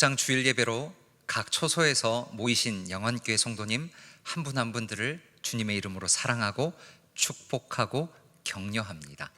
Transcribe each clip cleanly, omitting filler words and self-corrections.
목장 주일 예배로 각 초소에서 모이신 영안교회 성도님 한 분 한 분들을 주님의 이름으로 사랑하고 축복하고 격려합니다.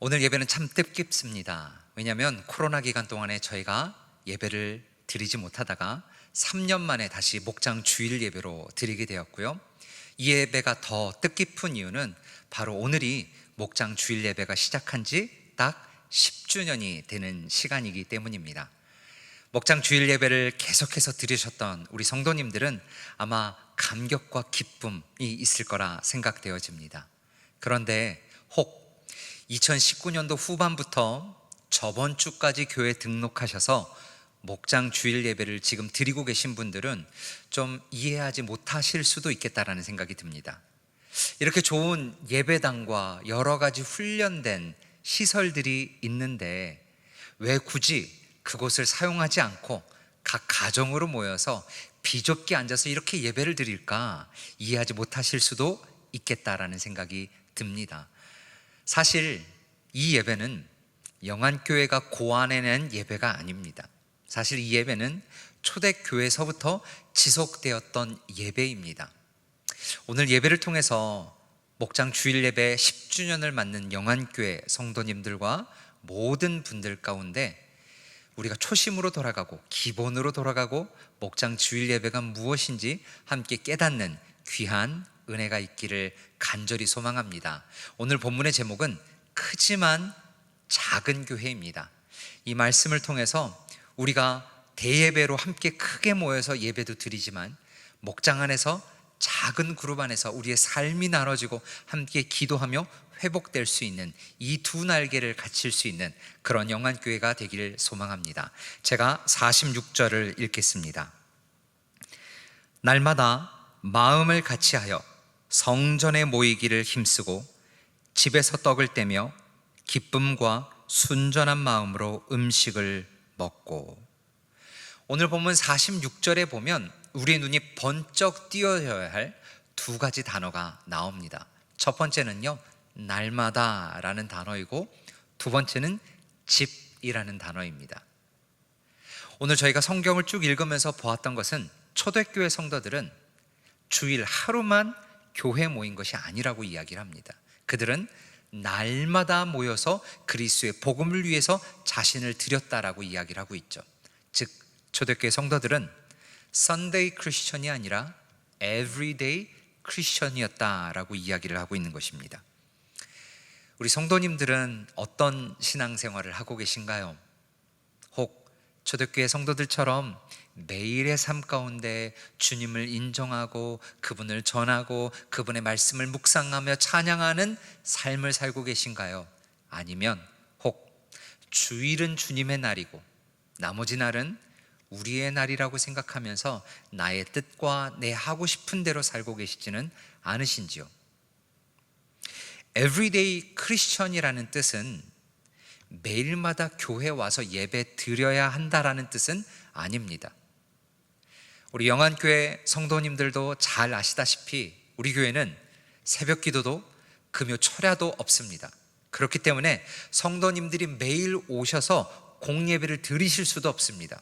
오늘 예배는 참 뜻깊습니다. 왜냐하면 코로나 기간 동안에 저희가 예배를 드리지 못하다가 3년 만에 다시 목장 주일 예배로 드리게 되었고요. 이 예배가 더 뜻깊은 이유는 바로 오늘이 목장 주일 예배가 시작한 지 딱 10주년이 되는 시간이기 때문입니다. 목장 주일 예배를 계속해서 들으셨던 우리 성도님들은 아마 감격과 기쁨이 있을 거라 생각되어집니다. 그런데 혹 2019년도 후반부터 저번 주까지 교회 등록하셔서 목장 주일 예배를 지금 드리고 계신 분들은 좀 이해하지 못하실 수도 있겠다라는 생각이 듭니다. 이렇게 좋은 예배당과 여러 가지 훈련된 시설들이 있는데 왜 굳이 그곳을 사용하지 않고 각 가정으로 모여서 비좁게 앉아서 이렇게 예배를 드릴까 이해하지 못하실 수도 있겠다라는 생각이 듭니다. 사실 이 예배는 영안교회가 고안해낸 예배가 아닙니다. 사실 이 예배는 초대교회에서부터 지속되었던 예배입니다. 오늘 예배를 통해서 목장 주일 예배 10주년을 맞는 영안교회 성도님들과 모든 분들 가운데 우리가 초심으로 돌아가고 기본으로 돌아가고 목장 주일 예배가 무엇인지 함께 깨닫는 귀한 은혜가 있기를 간절히 소망합니다. 오늘 본문의 제목은 크지만 작은 교회입니다. 이 말씀을 통해서 우리가 대예배로 함께 크게 모여서 예배도 드리지만 목장 안에서 작은 그룹 안에서 우리의 삶이 나눠지고 함께 기도하며 회복될 수 있는 이 두 날개를 갖출 수 있는 그런 영안교회가 되기를 소망합니다. 제가 46절을 읽겠습니다. 날마다 마음을 같이하여 성전에 모이기를 힘쓰고 집에서 떡을 떼며 기쁨과 순전한 마음으로 음식을 먹고. 오늘 본문 46절에 보면 우리의 눈이 번쩍 띄어야 할 두 가지 단어가 나옵니다. 첫 번째는요, 날마다 라는 단어이고 두 번째는 집이라는 단어입니다. 오늘 저희가 성경을 쭉 읽으면서 보았던 것은 초대교회 성도들은 주일 하루만 교회 모인 것이 아니라고 이야기를 합니다. 그들은 날마다 모여서 그리스도의 복음을 위해서 자신을 드렸다라고 이야기를 하고 있죠. 즉 초대교회 성도들은 Sunday 크리스천이 아니라 Everyday 크리스천이었다라고 이야기를 하고 있는 것입니다. 우리 성도님들은 어떤 신앙생활을 하고 계신가요? 혹 초대교회 성도들처럼 매일의 삶 가운데 주님을 인정하고 그분을 전하고 그분의 말씀을 묵상하며 찬양하는 삶을 살고 계신가요? 아니면 혹 주일은 주님의 날이고 나머지 날은 우리의 날이라고 생각하면서 나의 뜻과 내 하고 싶은 대로 살고 계시지는 않으신지요? Everyday 크리스천이라는 뜻은 매일마다 교회 와서 예배 드려야 한다라는 뜻은 아닙니다. 우리 영안교회 성도님들도 잘 아시다시피 우리 교회는 새벽 기도도 금요 철야도 없습니다. 그렇기 때문에 성도님들이 매일 오셔서 공예배를 드리실 수도 없습니다.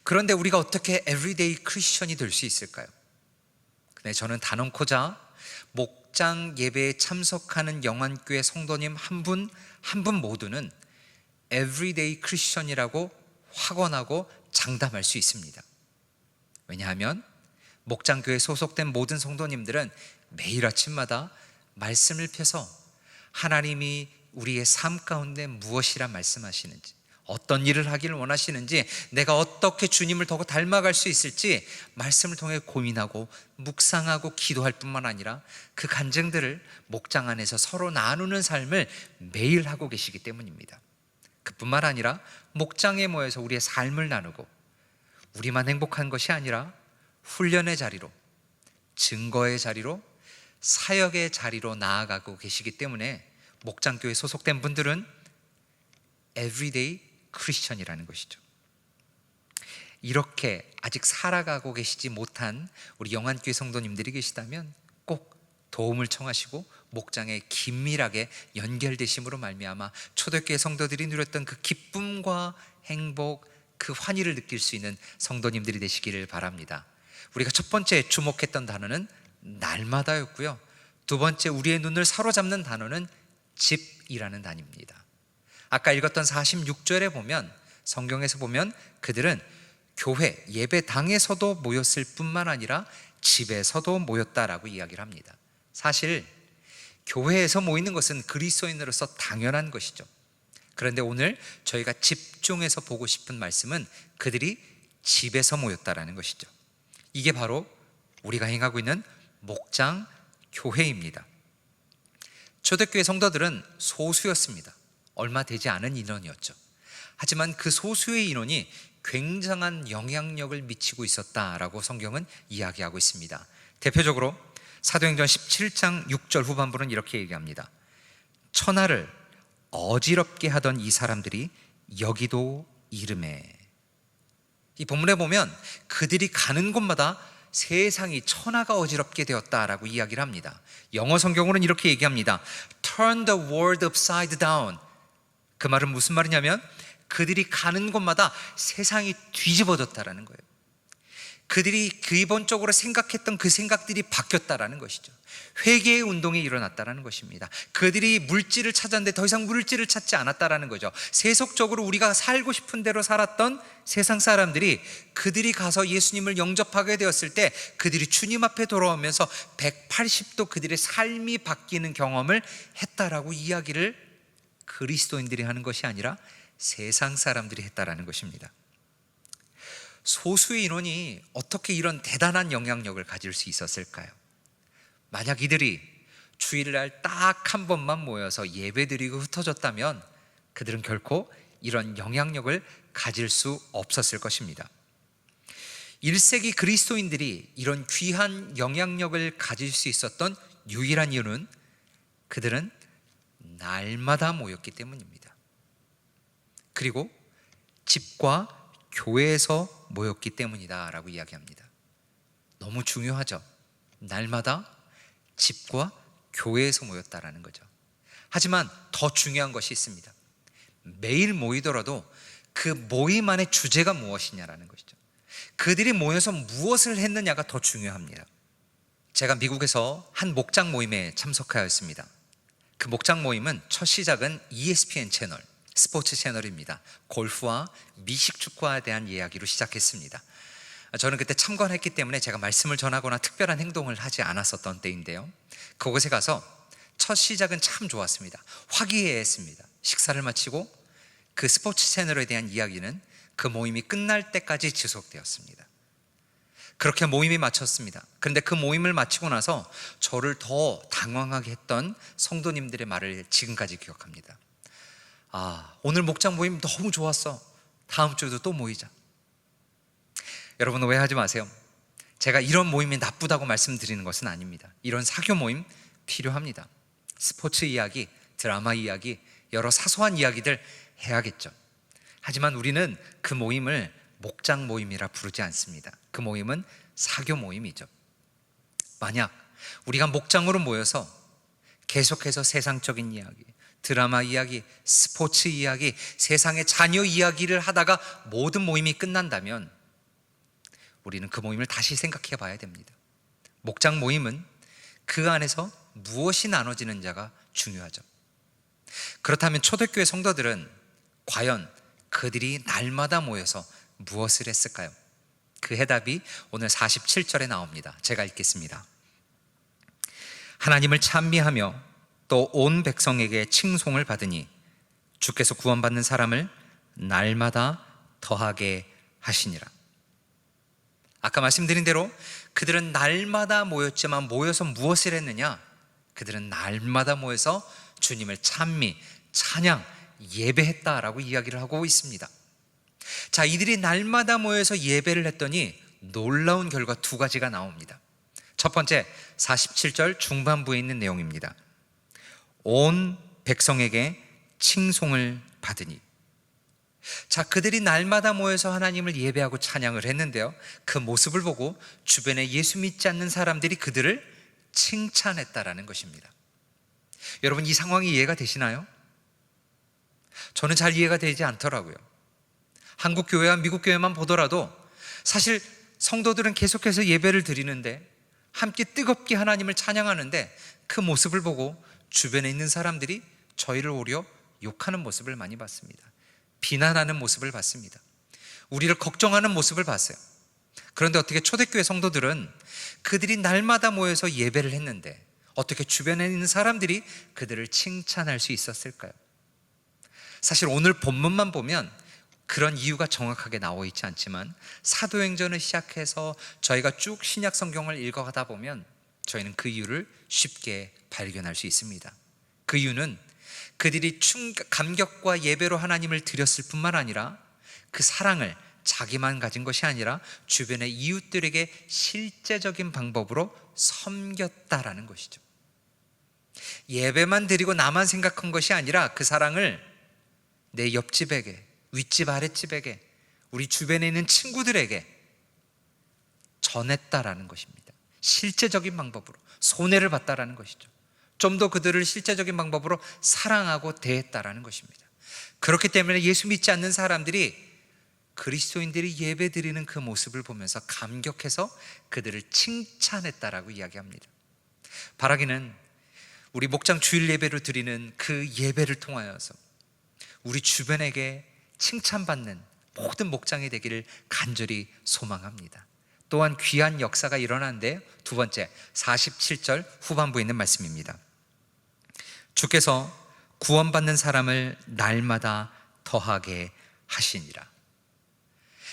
그런데 우리가 어떻게 Everyday 크리스천이 될 수 있을까요? 근데 저는 단언코자 목장 예배에 참석하는 영안교회 성도님 한 분 한 분 모두는 Everyday 크리스천이라고 확언하고 장담할 수 있습니다. 왜냐하면 목장교회에 소속된 모든 성도님들은 매일 아침마다 말씀을 펴서 하나님이 우리의 삶 가운데 무엇이라 말씀하시는지, 어떤 일을 하기를 원하시는지, 내가 어떻게 주님을 더 닮아갈 수 있을지 말씀을 통해 고민하고 묵상하고 기도할 뿐만 아니라 그 간증들을 목장 안에서 서로 나누는 삶을 매일 하고 계시기 때문입니다. 그뿐만 아니라 목장에 모여서 우리의 삶을 나누고 우리만 행복한 것이 아니라 훈련의 자리로, 증거의 자리로, 사역의 자리로 나아가고 계시기 때문에 목장교회에 소속된 분들은 Everyday 크리스천이라는 것이죠. 이렇게 아직 살아가고 계시지 못한 우리 영안교회 성도님들이 계시다면 꼭 도움을 청하시고 목장에 긴밀하게 연결되심으로 말미암아 초대교회 성도들이 누렸던 그 기쁨과 행복, 그 환희를 느낄 수 있는 성도님들이 되시기를 바랍니다. 우리가 첫 번째 주목했던 단어는 날마다였고요, 두 번째 우리의 눈을 사로잡는 단어는 집이라는 단어입니다. 아까 읽었던 46절에 보면, 성경에서 보면 그들은 교회 예배당에서도 모였을 뿐만 아니라 집에서도 모였다라고 이야기를 합니다. 사실 교회에서 모이는 것은 그리스도인으로서 당연한 것이죠. 그런데 오늘 저희가 집중해서 보고 싶은 말씀은 그들이 집에서 모였다라는 것이죠. 이게 바로 우리가 행하고 있는 목장 교회입니다. 초대교회 성도들은 소수였습니다. 얼마 되지 않은 인원이었죠. 하지만 그 소수의 인원이 굉장한 영향력을 미치고 있었다라고 성경은 이야기하고 있습니다. 대표적으로 사도행전 17장 6절 후반부는 이렇게 얘기합니다. 천하를 어지럽게 하던 이 사람들이 여기도 이름에. 이 본문에 보면 그들이 가는 곳마다 세상이 천하가 어지럽게 되었다라고 이야기를 합니다. 영어 성경으로는 이렇게 얘기합니다. Turn the world upside down. 그 말은 무슨 말이냐면 그들이 가는 곳마다 세상이 뒤집어졌다라는 거예요. 그들이 기본적으로 생각했던 그 생각들이 바뀌었다라는 것이죠. 회개의 운동이 일어났다라는 것입니다. 그들이 물질을 찾았는데 더 이상 물질을 찾지 않았다라는 거죠. 세속적으로 우리가 살고 싶은 대로 살았던 세상 사람들이 그들이 가서 예수님을 영접하게 되었을 때 그들이 주님 앞에 돌아오면서 180도 그들의 삶이 바뀌는 경험을 했다라고 이야기를 그리스도인들이 하는 것이 아니라 세상 사람들이 했다라는 것입니다. 소수의 인원이 어떻게 이런 대단한 영향력을 가질 수 있었을까요? 만약 이들이 주일날 딱 한 번만 모여서 예배드리고 흩어졌다면 그들은 결코 이런 영향력을 가질 수 없었을 것입니다. 1세기 그리스도인들이 이런 귀한 영향력을 가질 수 있었던 유일한 이유는 그들은 날마다 모였기 때문입니다. 그리고 집과 교회에서 모였기 때문이다 라고 이야기합니다. 너무 중요하죠. 날마다 집과 교회에서 모였다라는 거죠. 하지만 더 중요한 것이 있습니다. 매일 모이더라도 그 모임 안의 주제가 무엇이냐라는 것이죠. 그들이 모여서 무엇을 했느냐가 더 중요합니다. 제가 미국에서 한 목장 모임에 참석하였습니다. 그 목장 모임은 첫 시작은 ESPN 채널, 스포츠 채널입니다. 골프와 미식축구에 대한 이야기로 시작했습니다. 저는 그때 참관했기 때문에 제가 말씀을 전하거나 특별한 행동을 하지 않았었던 때인데요, 그곳에 가서 첫 시작은 참 좋았습니다. 화기애애했습니다. 식사를 마치고 그 스포츠 채널에 대한 이야기는 그 모임이 끝날 때까지 지속되었습니다. 그렇게 모임이 마쳤습니다. 그런데 그 모임을 마치고 나서 저를 더 당황하게 했던 성도님들의 말을 지금까지 기억합니다. 오늘 목장 모임 너무 좋았어. 다음 주에도 또 모이자. 여러분 오해하지 마세요. 제가 이런 모임이 나쁘다고 말씀드리는 것은 아닙니다. 이런 사교 모임 필요합니다. 스포츠 이야기, 드라마 이야기, 여러 사소한 이야기들 해야겠죠. 하지만 우리는 그 모임을 목장 모임이라 부르지 않습니다. 그 모임은 사교 모임이죠. 만약 우리가 목장으로 모여서 계속해서 세상적인 이야기, 드라마 이야기, 스포츠 이야기, 세상의 자녀 이야기를 하다가 모든 모임이 끝난다면 우리는 그 모임을 다시 생각해 봐야 됩니다. 목장 모임은 그 안에서 무엇이 나눠지는지가 중요하죠. 그렇다면 초대교회 성도들은 과연 그들이 날마다 모여서 무엇을 했을까요? 그 해답이 오늘 47절에 나옵니다. 제가 읽겠습니다. 하나님을 찬미하며 또 온 백성에게 칭송을 받으니 주께서 구원받는 사람을 날마다 더하게 하시니라. 아까 말씀드린 대로 그들은 날마다 모였지만 모여서 무엇을 했느냐? 그들은 날마다 모여서 주님을 찬미, 찬양, 예배했다라고 이야기를 하고 있습니다. 자, 이들이 날마다 모여서 예배를 했더니 놀라운 결과 두 가지가 나옵니다. 첫 번째, 47절 중반부에 있는 내용입니다. 온 백성에게 칭송을 받으니. 자, 그들이 날마다 모여서 하나님을 예배하고 찬양을 했는데요, 그 모습을 보고 주변에 예수 믿지 않는 사람들이 그들을 칭찬했다라는 것입니다. 여러분, 이 상황이 이해가 되시나요? 저는 잘 이해가 되지 않더라고요. 한국 교회와 미국 교회만 보더라도 사실 성도들은 계속해서 예배를 드리는데, 함께 뜨겁게 하나님을 찬양하는데, 그 모습을 보고 주변에 있는 사람들이 저희를 오히려 욕하는 모습을 많이 봤습니다. 비난하는 모습을 봤습니다. 우리를 걱정하는 모습을 봤어요. 그런데 어떻게 초대교회 성도들은 그들이 날마다 모여서 예배를 했는데 어떻게 주변에 있는 사람들이 그들을 칭찬할 수 있었을까요? 사실 오늘 본문만 보면 그런 이유가 정확하게 나와 있지 않지만, 사도행전을 시작해서 저희가 쭉 신약 성경을 읽어가다 보면 저희는 그 이유를 쉽게 발견할 수 있습니다. 그 이유는 그들이 감격과 예배로 하나님을 드렸을 뿐만 아니라 그 사랑을 자기만 가진 것이 아니라 주변의 이웃들에게 실제적인 방법으로 섬겼다라는 것이죠. 예배만 드리고 나만 생각한 것이 아니라 그 사랑을 내 옆집에게, 윗집 아랫집에게, 우리 주변에 있는 친구들에게 전했다라는 것입니다. 실제적인 방법으로 손해를 봤다라는 것이죠. 좀 더 그들을 실제적인 방법으로 사랑하고 대했다라는 것입니다. 그렇기 때문에 예수 믿지 않는 사람들이 그리스도인들이 예배 드리는 그 모습을 보면서 감격해서 그들을 칭찬했다라고 이야기합니다. 바라기는 우리 목장 주일 예배로 드리는 그 예배를 통하여서 우리 주변에게 칭찬받는 모든 목장이 되기를 간절히 소망합니다. 또한 귀한 역사가 일어나는데요, 두 번째 47절 후반부에 있는 말씀입니다. 주께서 구원받는 사람을 날마다 더하게 하시니라.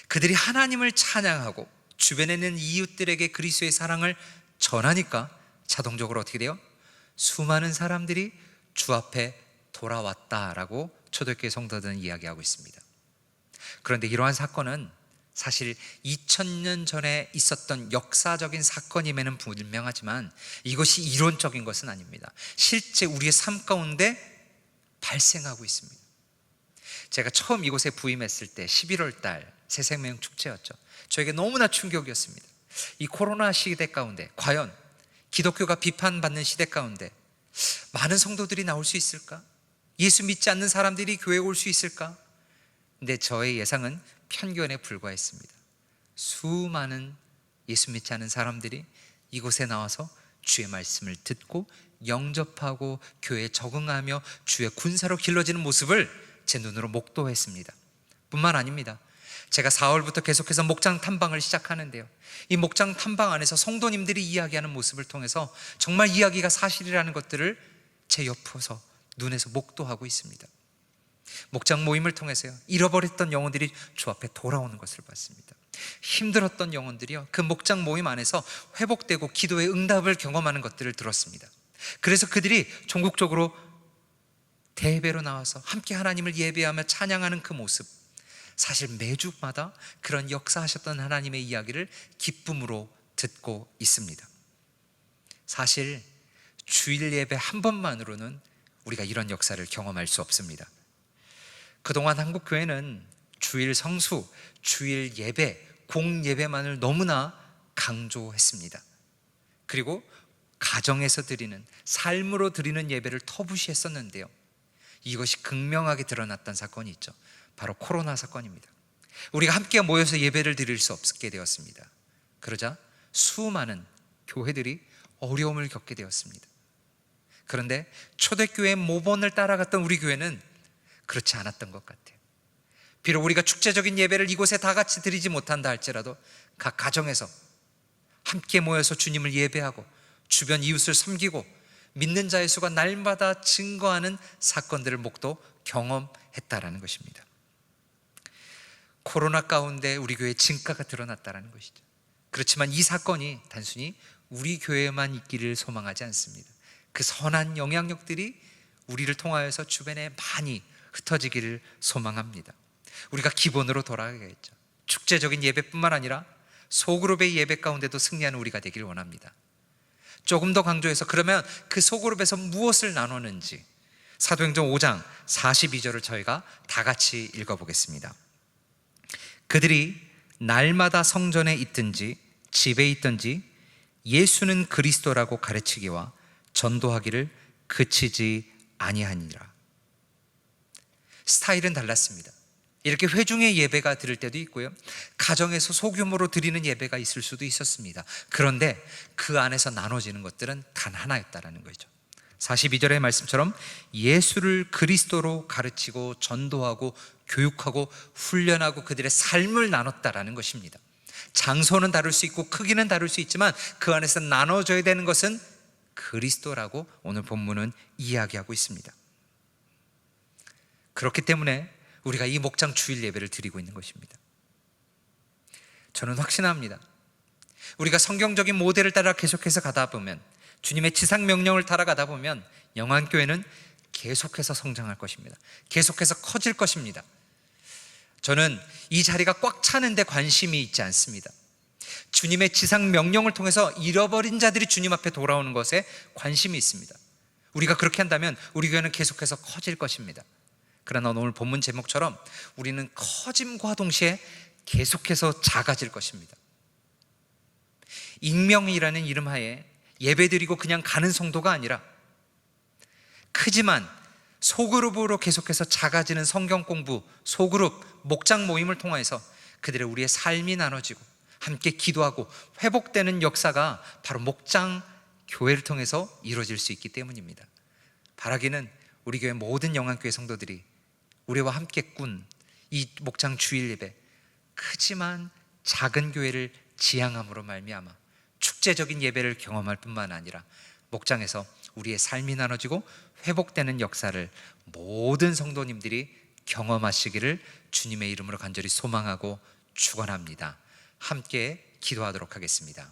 그들이 하나님을 찬양하고 주변에 있는 이웃들에게 그리스도의 사랑을 전하니까 자동적으로 어떻게 돼요? 수많은 사람들이 주 앞에 돌아왔다라고 초대교회 성도들은 이야기하고 있습니다. 그런데 이러한 사건은 사실 2000년 전에 있었던 역사적인 사건임에는 분명하지만 이것이 이론적인 것은 아닙니다. 실제 우리의 삶 가운데 발생하고 있습니다. 제가 처음 이곳에 부임했을 때 11월 달 새생명 축제였죠. 저에게 너무나 충격이었습니다. 이 코로나 시대 가운데 과연 기독교가 비판받는 시대 가운데 많은 성도들이 나올 수 있을까? 예수 믿지 않는 사람들이 교회에 올 수 있을까? 근데 저의 예상은 편견에 불과했습니다. 수많은 예수 믿지 않는 사람들이 이곳에 나와서 주의 말씀을 듣고 영접하고 교회에 적응하며 주의 군사로 길러지는 모습을 제 눈으로 목도했습니다. 뿐만 아닙니다. 제가 4월부터 계속해서 목장 탐방을 시작하는데요, 이 목장 탐방 안에서 성도님들이 이야기하는 모습을 통해서 정말 이야기가 사실이라는 것들을 제 옆에서 눈에서 목도하고 있습니다. 목장 모임을 통해서요, 잃어버렸던 영혼들이 주 앞에 돌아오는 것을 봤습니다. 힘들었던 영혼들이요, 그 목장 모임 안에서 회복되고 기도의 응답을 경험하는 것들을 들었습니다. 그래서 그들이 전국적으로 대예배로 나와서 함께 하나님을 예배하며 찬양하는 그 모습, 사실 매주마다 그런 역사하셨던 하나님의 이야기를 기쁨으로 듣고 있습니다. 사실 주일 예배 한 번만으로는 우리가 이런 역사를 경험할 수 없습니다. 그동안 한국교회는 주일 성수, 주일 예배, 공예배만을 너무나 강조했습니다. 그리고 가정에서 드리는, 삶으로 드리는 예배를 터부시했었는데요, 이것이 극명하게 드러났던 사건이 있죠. 바로 코로나 사건입니다. 우리가 함께 모여서 예배를 드릴 수 없게 되었습니다. 그러자 수많은 교회들이 어려움을 겪게 되었습니다. 그런데 초대교회 모본을 따라갔던 우리 교회는 그렇지 않았던 것 같아요. 비록 우리가 축제적인 예배를 이곳에 다 같이 드리지 못한다 할지라도 각 가정에서 함께 모여서 주님을 예배하고 주변 이웃을 섬기고 믿는 자의 수가 날마다 증거하는 사건들을 목도 경험했다라는 것입니다. 코로나 가운데 우리 교회의 진가가 드러났다는 것이죠. 그렇지만 이 사건이 단순히 우리 교회에만 있기를 소망하지 않습니다. 그 선한 영향력들이 우리를 통하여서 주변에 많이 흩어지기를 소망합니다. 우리가 기본으로 돌아가야겠죠. 축제적인 예배뿐만 아니라 소그룹의 예배 가운데도 승리하는 우리가 되길 원합니다. 조금 더 강조해서, 그러면 그 소그룹에서 무엇을 나누는지 사도행전 5장 42절을 저희가 다 같이 읽어보겠습니다. 그들이 날마다 성전에 있든지 집에 있든지 예수는 그리스도라고 가르치기와 전도하기를 그치지 아니하니라. 스타일은 달랐습니다. 이렇게 회중의 예배가 드릴 때도 있고요, 가정에서 소규모로 드리는 예배가 있을 수도 있었습니다. 그런데 그 안에서 나눠지는 것들은 단 하나였다라는 거죠. 42절의 말씀처럼 예수를 그리스도로 가르치고 전도하고 교육하고 훈련하고 그들의 삶을 나눴다라는 것입니다. 장소는 다를 수 있고 크기는 다를 수 있지만 그 안에서 나눠져야 되는 것은 그리스도라고 오늘 본문은 이야기하고 있습니다. 그렇기 때문에 우리가 이 목장 주일 예배를 드리고 있는 것입니다. 저는 확신합니다. 우리가 성경적인 모델을 따라 계속해서 가다 보면, 주님의 지상 명령을 따라 가다 보면 영안교회는 계속해서 성장할 것입니다. 계속해서 커질 것입니다. 저는 이 자리가 꽉 차는 데 관심이 있지 않습니다. 주님의 지상 명령을 통해서 잃어버린 자들이 주님 앞에 돌아오는 것에 관심이 있습니다. 우리가 그렇게 한다면 우리 교회는 계속해서 커질 것입니다. 그러나 오늘 본문 제목처럼 우리는 커짐과 동시에 계속해서 작아질 것입니다. 익명이라는 이름 하에 예배드리고 그냥 가는 성도가 아니라 크지만 소그룹으로 계속해서 작아지는 성경 공부, 소그룹, 목장 모임을 통해서 그들의 우리의 삶이 나눠지고 함께 기도하고 회복되는 역사가 바로 목장 교회를 통해서 이루어질 수 있기 때문입니다. 바라기는 우리 교회 모든 영안교회 성도들이 우리와 함께 꾼 이 목장 주일 예배, 크지만 작은 교회를 지향함으로 말미암아 축제적인 예배를 경험할 뿐만 아니라 목장에서 우리의 삶이 나눠지고 회복되는 역사를 모든 성도님들이 경험하시기를 주님의 이름으로 간절히 소망하고 축원합니다. 함께 기도하도록 하겠습니다.